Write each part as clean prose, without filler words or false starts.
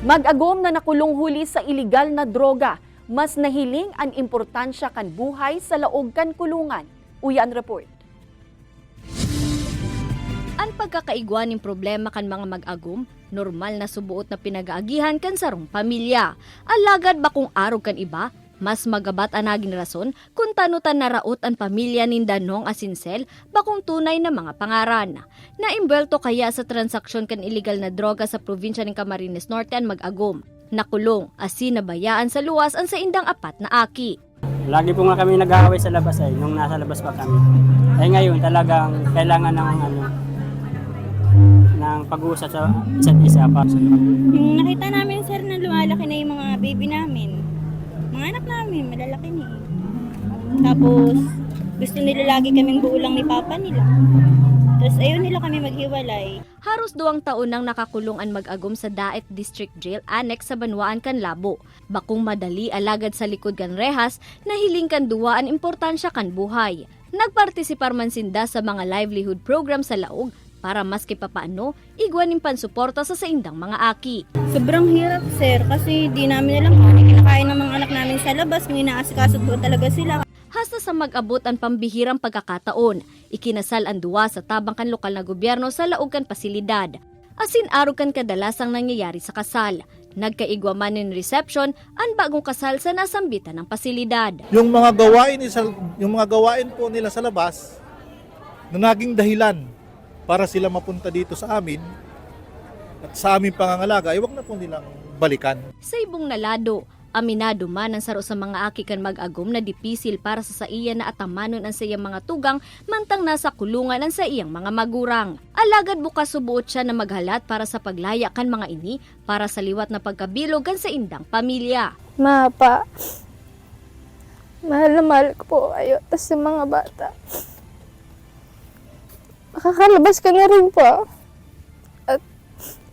Mag-agom na nakulong huli sa iligal na droga, mas nahiling ang importansya kan buhay sa laog kan kulungan. Uyan report. Ang pagkakaigwa ng problema kan mga mag-agom, normal na subuot na pinag-aagihan kan sarong pamilya. Alagad ba kung arog kan iba, mas magabat ang naging rason kung tanutan na raot ang pamilya ni Danong Asincel bakong tunay na mga pangaran. Naimbelto kaya sa transaksyon kan illegal na droga sa probinsya ng Camarines Norte ang mag-agom. Nakulong, asin nabayaan sa luwas ang sa indang apat na aki. Lagi po nga kami nag-aaway sa labas nung nasa labas pa kami. Ngayon talagang kailangan ng pag-uusap sa isa't isa pa. Yung nakita namin sir na lumalaki na yung mga baby namin. Mga anak namin, malalaki na eh. Tapos, gusto nila lagi kaming buulang ni papa nila. Tapos ayaw nila kami maghiwalay. Haros 2 taon nang nakakulong ang mag-agom sa Daet District Jail Annex sa Banwaan Canlabo. Bakong madali alagad sa likod kan rehas na hiling kan duwa ang importansya kan buhay. Nagpartisipar man sinda sa mga livelihood program sa laog para maski papaano, igwanin pansuporta sa saindang mga aki. Sobrang hirap sir kasi di namin alam kung ano kinakain ng mga anak namin sa labas. Kung inaasikaso po talaga sila. Hasta sa mag-abot ang pambihirang pagkakataon, ikinasal ang duwa sa tabang kan lokal na gobyerno sa laog kan pasilidad. Asin arog kan kadalasang nangyayari sa kasal. Nagkaigwa man ng reception ang bagong kasal sa nasambitan ng pasilidad. Yung mga gawain po nila sa labas na naging dahilan para sila mapunta dito sa amin at sa aming pangangalaga, ay wag na po nilang balikan. Sa ibong nalado, aminado man ang saro sa mga aki kan mag-agom na dipisil para sa iya na atamanon ang sa iyang mga tugang mantang nasa kulungan ang sa iyang mga magurang. Alagad bukas subuot siya na maghalat para sa paglaya kan mga ini para sa liwat na pagkabilog kan sa indang pamilya. Mapa, mahal na mahal ko po kayo, tas yung mga bata. Makakalabas ka na rin po. At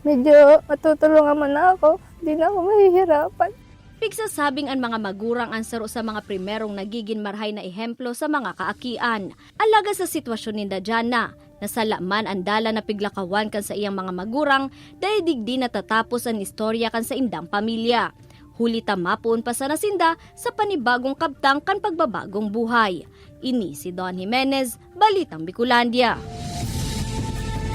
medyo matutulungan mo na ako. Hindi na ako mahihirapan. Pigsasabing ang mga magurang ang saro sa mga primerong nagiging marhay na ehemplo sa mga kaakian. Alaga sa sitwasyon ni Dajana, nasalaman ang dala na piglakawan kan sa iyang mga magurang dahil digdi natatapos ang istorya kan sa indang pamilya. Huli tamapuon pa sa nasinda sa panibagong kabtang kan pagbabagong buhay. Ini si Don Jimenez, Balitang Bicolandia.